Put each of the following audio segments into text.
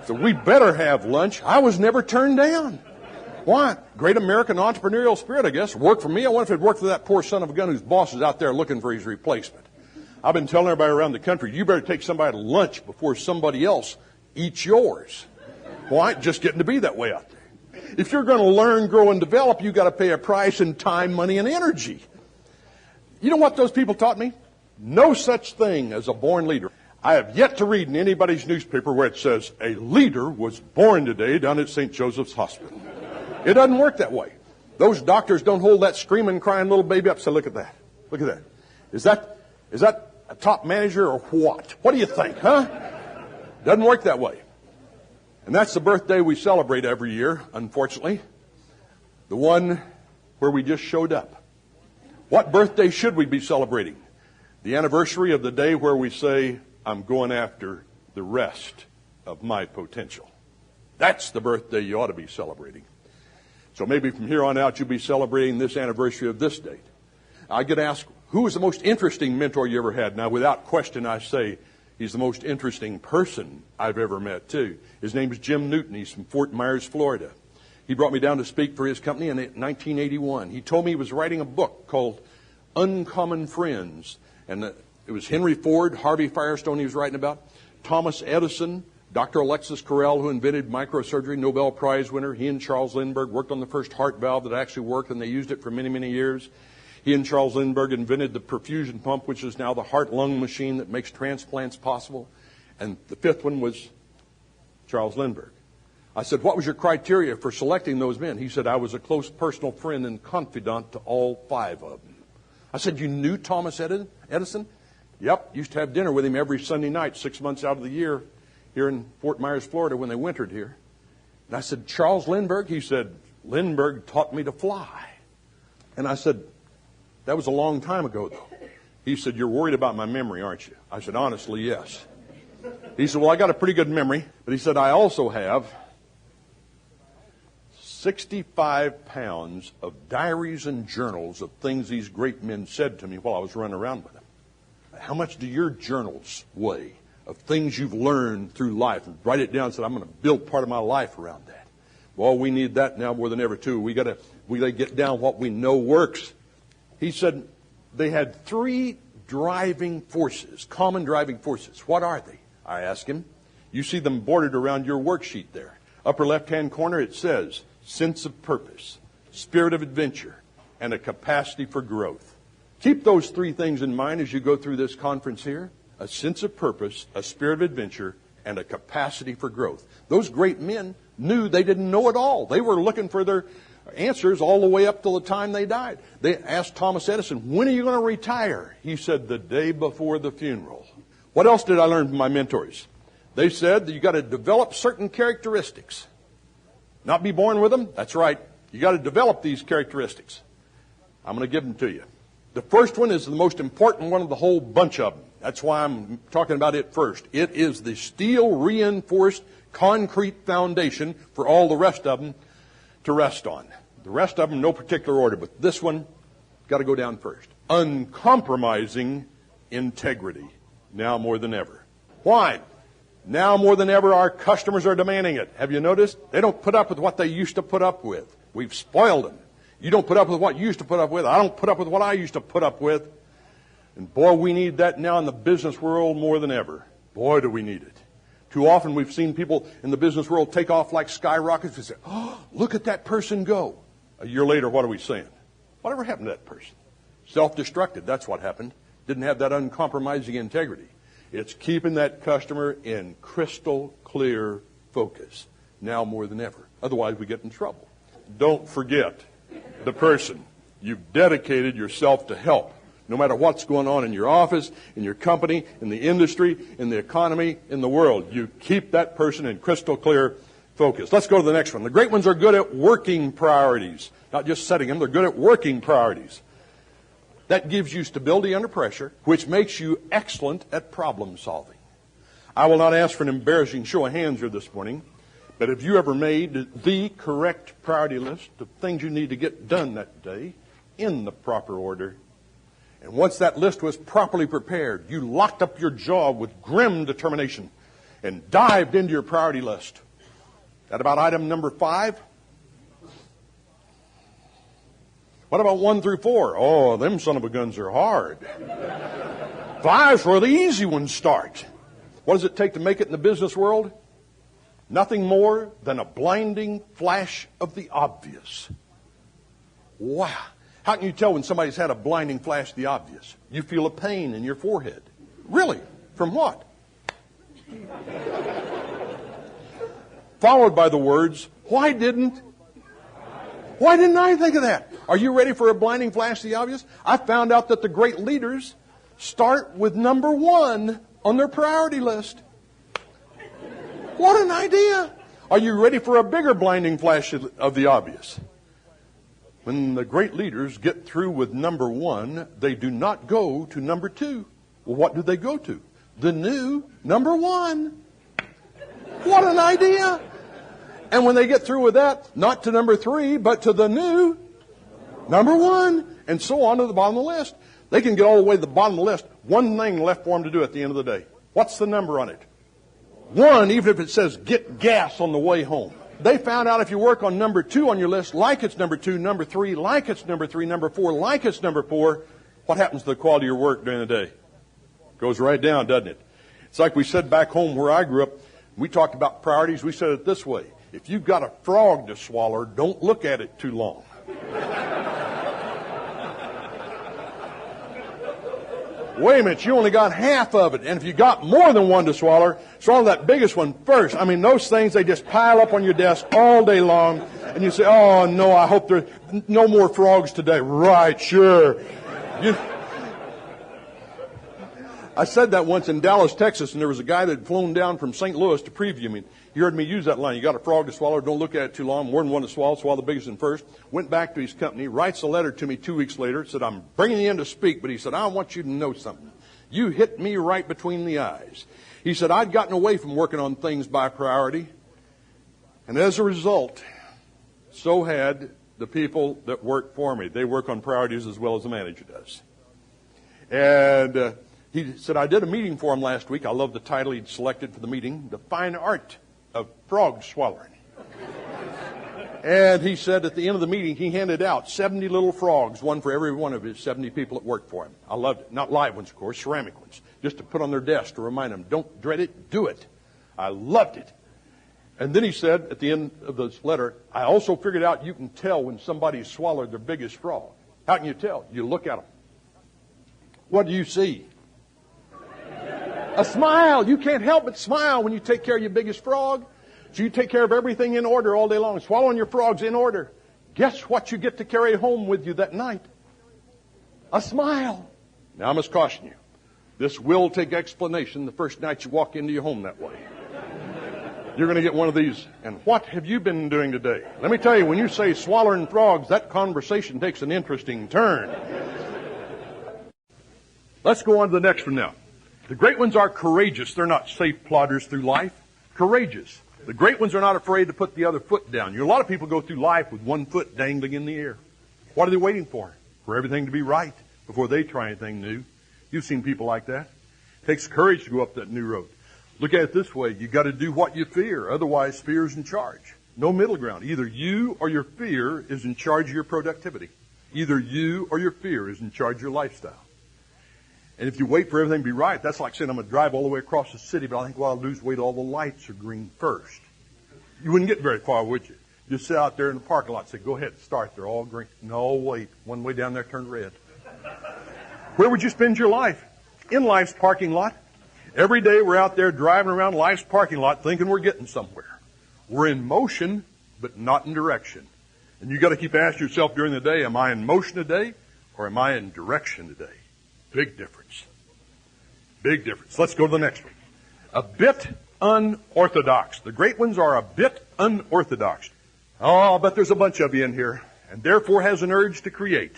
So we better have lunch. I was never turned down. Why? Great American entrepreneurial spirit, I guess. Worked for me. I wonder if it worked for that poor son of a gun whose boss is out there looking for his replacement. I've been telling everybody around the country, you better take somebody to lunch before somebody else eats yours. Why? Just getting to be that way out there. If you're going to learn, grow, and develop, you've got to pay a price in time, money, and energy. You know what those people taught me? No such thing as a born leader. I have yet to read in anybody's newspaper where it says, a leader was born today down at St. Joseph's Hospital. It doesn't work that way. Those doctors don't hold that screaming, crying little baby up and say, look at that. Look at that. Is that a top manager or what? What do you think, huh? Doesn't work that way. And that's the birthday we celebrate every year, unfortunately. The one where we just showed up. What birthday should we be celebrating? The anniversary of the day where we say, I'm going after the rest of my potential. That's the birthday you ought to be celebrating. So maybe from here on out you'll be celebrating this anniversary of this date. I get asked, who was the most interesting mentor you ever had? Now, without question, I say he's the most interesting person I've ever met, too. His name is Jim Newton. He's from Fort Myers, Florida. He brought me down to speak for his company in 1981. He told me he was writing a book called Uncommon Friends. And it was Henry Ford, Harvey Firestone he was writing about, Thomas Edison, Dr. Alexis Carrel, who invented microsurgery, Nobel Prize winner. He and Charles Lindbergh worked on the first heart valve that actually worked, and they used it for many, many years. He and Charles Lindbergh invented the perfusion pump, which is now the heart-lung machine that makes transplants possible. And the fifth one was Charles Lindbergh. I said, what was your criteria for selecting those men? He said, I was a close personal friend and confidant to all five of them. I said, you knew Thomas Edison? Yep, used to have dinner with him every Sunday night, 6 months out of the year, here in Fort Myers, Florida, when they wintered here. And I said, Charles Lindbergh? He said, Lindbergh taught me to fly. And I said, that was a long time ago, though. He said, you're worried about my memory, aren't you? I said, honestly, yes. He said, well, I got a pretty good memory. But he said, I also have 65 pounds of diaries and journals of things these great men said to me while I was running around with them. How much do your journals weigh of things you've learned through life? And write it down and say, I'm going to build part of my life around that. Well, we need that now more than ever, too. We got to get down what we know works. He said they had three driving forces, common driving forces. What are they? I asked him. You see them bordered around your worksheet there. Upper left-hand corner, it says, sense of purpose, spirit of adventure, and a capacity for growth. Keep those three things in mind as you go through this conference here. A sense of purpose, a spirit of adventure, and a capacity for growth. Those great men knew they didn't know it all. They were looking for their answers all the way up till the time they died. They asked Thomas Edison, when are you going to retire? He said, the day before the funeral. What else did I learn from my mentors? They said that you got to develop certain characteristics. Not be born with them? That's right. You got to develop these characteristics. I'm going to give them to you. The first one is the most important one of the whole bunch of them. That's why I'm talking about it first. It is the steel-reinforced concrete foundation for all the rest of them to rest on. The rest of them, no particular order, but this one got to go down first. Uncompromising integrity, now more than ever. Why? Now more than ever, our customers are demanding it. Have you noticed? They don't put up with what they used to put up with. We've spoiled them. You don't put up with what you used to put up with. I don't put up with what I used to put up with. And boy, we need that now in the business world more than ever. Boy, do we need it. Too often we've seen people in the business world take off like skyrockets. We say, oh, look at that person go. A year later, what are we saying? Whatever happened to that person? Self-destructed, that's what happened. Didn't have that uncompromising integrity. It's keeping that customer in crystal clear focus, now more than ever. Otherwise, we get in trouble. Don't forget the person you've dedicated yourself to help. No matter what's going on in your office, in your company, in the industry, in the economy, in the world, you keep that person in crystal clear focus. Let's go to the next one. The great ones are good at working priorities, not just setting them. They're good at working priorities. That gives you stability under pressure, which makes you excellent at problem solving. I will not ask for an embarrassing show of hands here this morning, but have you ever made the correct priority list of things you need to get done that day in the proper order? And once that list was properly prepared, you locked up your jaw with grim determination and dived into your priority list. That about item number 5? What about 1 through 4? Oh, them son of a guns are hard. 5's where the easy ones start. What does it take to make it in the business world? Nothing more than a blinding flash of the obvious. Wow. How can you tell when somebody's had a blinding flash of the obvious? You feel a pain in your forehead. Really? From what? Followed by the words, why didn't I think of that? Are you ready for a blinding flash of the obvious? I found out that the great leaders start with number 1 on their priority list. What an idea! Are you ready for a bigger blinding flash of the obvious? When the great leaders get through with number 1, they do not go to number 2. Well, what do they go to? The new number 1. What an idea! And when they get through with that, not to number 3, but to the new number 1, and so on to the bottom of the list. They can get all the way to the bottom of the list. One thing left for them to do at the end of the day. What's the number on it? 1, even if it says get gas on the way home. They found out if you work on number 2 on your list, like it's number 2, number 3, like it's number 3, number 4, like it's number 4, what happens to the quality of your work during the day? Goes right down, doesn't it? It's like we said back home where I grew up. We talked about priorities. We said it this way. If you've got a frog to swallow, don't look at it too long. Wait a minute, you only got half of it. And if you got more than one to swallow that biggest one first. I mean, those things, they just pile up on your desk all day long. And you say, oh, no, I hope there are no more frogs today. Right, sure. I said that once in Dallas, Texas, and there was a guy that had flown down from St. Louis to preview me. He heard me use that line. You got a frog to swallow, don't look at it too long. More than one to swallow the biggest one first. Went back to his company, writes a letter to me 2 weeks later. Said, I'm bringing you in to speak, but he said, I want you to know something. You hit me right between the eyes. He said, I'd gotten away from working on things by priority. And as a result, so had the people that work for me. They work on priorities as well as the manager does. And he said, I did a meeting for him last week. I love the title he'd selected for the meeting, The Fine Art of Frog Swallowing. And he said at the end of the meeting, he handed out 70 little frogs, one for every one of his 70 people that worked for him. I loved it. Not live ones, of course, ceramic ones, just to put on their desk to remind them, don't dread it, do it. I loved it. And then he said at the end of this letter, I also figured out you can tell when somebody swallowed their biggest frog. How can you tell? You look at them. What do you see? A smile. You can't help but smile when you take care of your biggest frog. So you take care of everything in order all day long, swallowing your frogs in order. Guess what you get to carry home with you that night? A smile. Now I must caution you. This will take explanation the first night you walk into your home that way. You're going to get one of these. And what have you been doing today? Let me tell you, when you say swallowing frogs, that conversation takes an interesting turn. Let's go on to the next one now. The great ones are courageous. They're not safe plodders through life. Courageous. The great ones are not afraid to put the other foot down. A lot of people go through life with one foot dangling in the air. What are they waiting for? For everything to be right before they try anything new. You've seen people like that. It takes courage to go up that new road. Look at it this way. You've got to do what you fear. Otherwise, fear is in charge. No middle ground. Either you or your fear is in charge of your productivity. Either you or your fear is in charge of your lifestyle. And if you wait for everything to be right, that's like saying, I'm going to drive all the way across the city, but I think, well, I'll lose weight. All the lights are green first. You wouldn't get very far, would you? Just sit out there in the parking lot and say, go ahead, start. They're all green. No, wait. One way down there turned red. Where would you spend your life? In life's parking lot. Every day we're out there driving around life's parking lot thinking we're getting somewhere. We're in motion, but not in direction. And you got to keep asking yourself during the day, am I in motion today or am I in direction today? Big difference. Big difference. Let's go to the next one. A bit unorthodox. The great ones are a bit unorthodox. Oh, I'll bet there's a bunch of you in here, and therefore has an urge to create.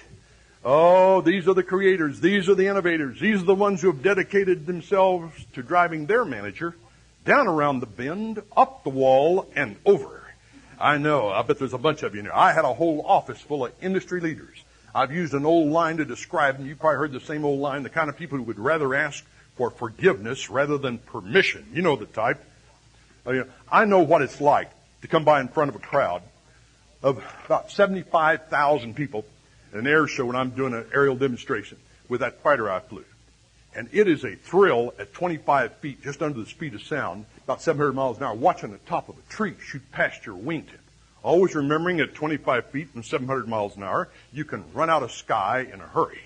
Oh, these are the creators. These are the innovators. These are the ones who have dedicated themselves to driving their manager down around the bend, up the wall, and over. I know. I bet there's a bunch of you in here. I had a whole office full of industry leaders. I've used an old line to describe them. You've probably heard the same old line, the kind of people who would rather ask for forgiveness rather than permission. You know the type. I know what it's like to come by in front of a crowd of about 75,000 people at an air show when I'm doing an aerial demonstration with that fighter I flew. And it is a thrill at 25 feet, just under the speed of sound, about 700 miles an hour, watching the top of a tree shoot past your wingtip. Always remembering at 25 feet and 700 miles an hour, you can run out of sky in a hurry.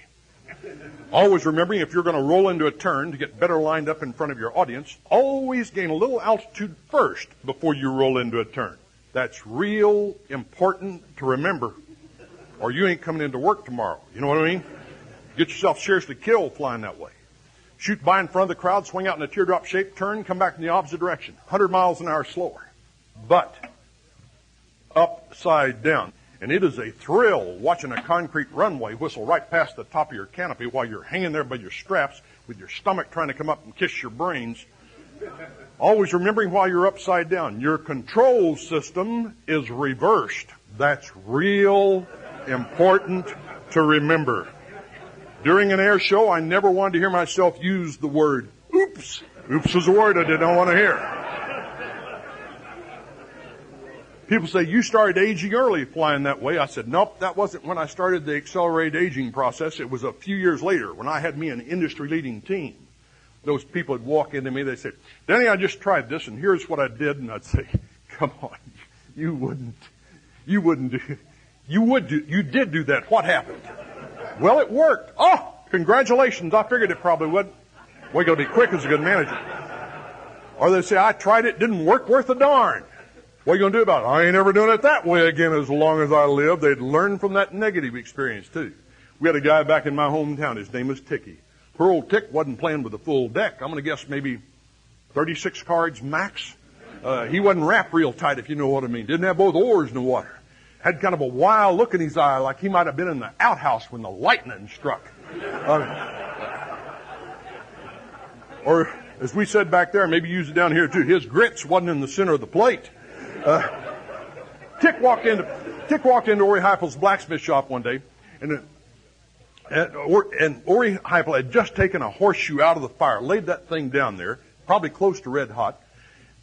Always remembering if you're going to roll into a turn to get better lined up in front of your audience, always gain a little altitude first before you roll into a turn. That's real important to remember, or you ain't coming into work tomorrow. You know what I mean? Get yourself seriously killed flying that way. Shoot by in front of the crowd, swing out in a teardrop shape, turn, come back in the opposite direction. 100 miles an hour slower. But upside down. And it is a thrill watching a concrete runway whistle right past the top of your canopy while you're hanging there by your straps with your stomach trying to come up and kiss your brains. Always remembering while you're upside down, your control system is reversed. That's real important to remember. During an air show, I never wanted to hear myself use the word oops. Oops was a word I didn't want to hear. People say, you started aging early flying that way. I said, nope, that wasn't when I started the accelerated aging process. It was a few years later when I had me an industry-leading team. Those people would walk into me, they'd say, Denny, I just tried this, and here's what I did. And I'd say, come on, you did do that. What happened? Well, it worked. Oh, congratulations. I figured it probably would. We're going to be quick as a good manager. Or they say, I tried it, didn't work worth a darn. What are you going to do about it? I ain't ever doing it that way again as long as I live. They'd learn from that negative experience, too. We had a guy back in my hometown. His name was Ticky. Poor old Tick wasn't playing with a full deck. I'm going to guess maybe 36 cards max. He wasn't wrapped real tight, if you know what I mean. Didn't have both oars in the water. Had kind of a wild look in his eye, like he might have been in the outhouse when the lightning struck. Or, as we said back there, maybe use it down here, too. His grits wasn't in the center of the plate. Tick walked into Ori Heupel's blacksmith shop one day, and Ori Heupel had just taken a horseshoe out of the fire, laid that thing down there, probably close to red hot.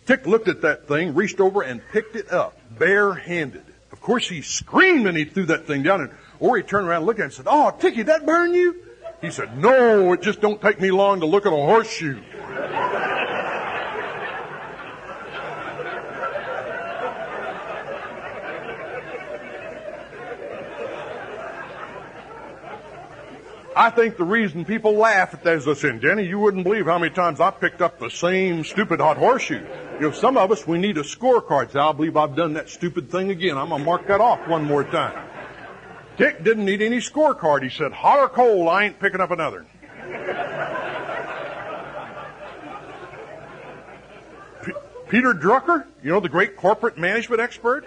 Tick looked at that thing, reached over and picked it up, bare-handed. Of course, he screamed and he threw that thing down, and Ori turned around and looked at him and said, "Oh, Ticky, did that burn you?" He said, "No, it just don't take me long to look at a horseshoe." I think the reason people laugh at that is this, and Jenny, you wouldn't believe how many times I picked up the same stupid hot horseshoe. You know, some of us, we need a scorecard. So I believe I've done that stupid thing again. I'm going to mark that off one more time. Dick didn't need any scorecard. He said, hot or cold, I ain't picking up another. Peter Drucker, you know, the great corporate management expert,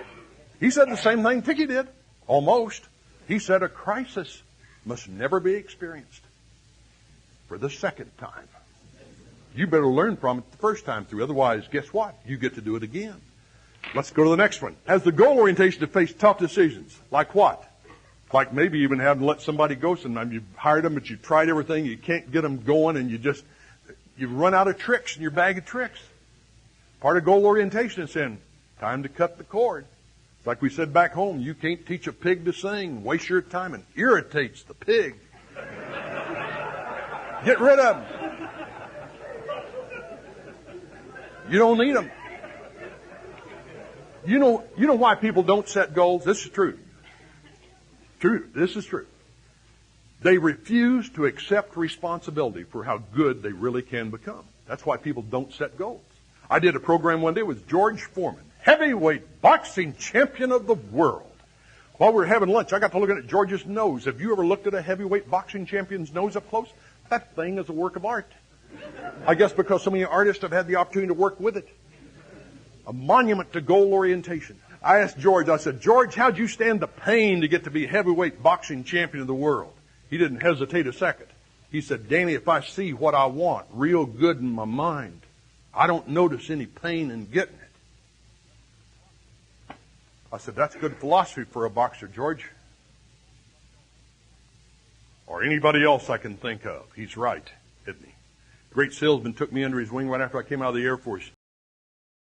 he said the same thing Ticky did. Almost. He said a crisis must never be experienced for the second time. You better learn from it the first time through. Otherwise, guess what? You get to do it again. Let's go to the next one. Has the goal orientation to face tough decisions. Like what? Like maybe even having to let somebody go sometime. You've hired them, but you've tried everything. You can't get them going, and you've run out of tricks in your bag of tricks. Part of goal orientation is saying, time to cut the cord. Like we said back home, you can't teach a pig to sing. Waste your time and irritates the pig. Get rid of them. You don't need them. You know why people don't set goals? This is true. True. This is true. They refuse to accept responsibility for how good they really can become. That's why people don't set goals. I did a program one day with George Foreman, heavyweight boxing champion of the world. While we were having lunch, I got to looking at George's nose. Have you ever looked at a heavyweight boxing champion's nose up close? That thing is a work of art. I guess because so many artists have had the opportunity to work with it. A monument to goal orientation. I asked George, I said, George, how'd you stand the pain to get to be heavyweight boxing champion of the world? He didn't hesitate a second. He said, Danny, if I see what I want real good in my mind, I don't notice any pain in getting it. I said, that's good philosophy for a boxer, George. Or anybody else I can think of. He's right, isn't he? Great salesman took me under his wing right after I came out of the Air Force.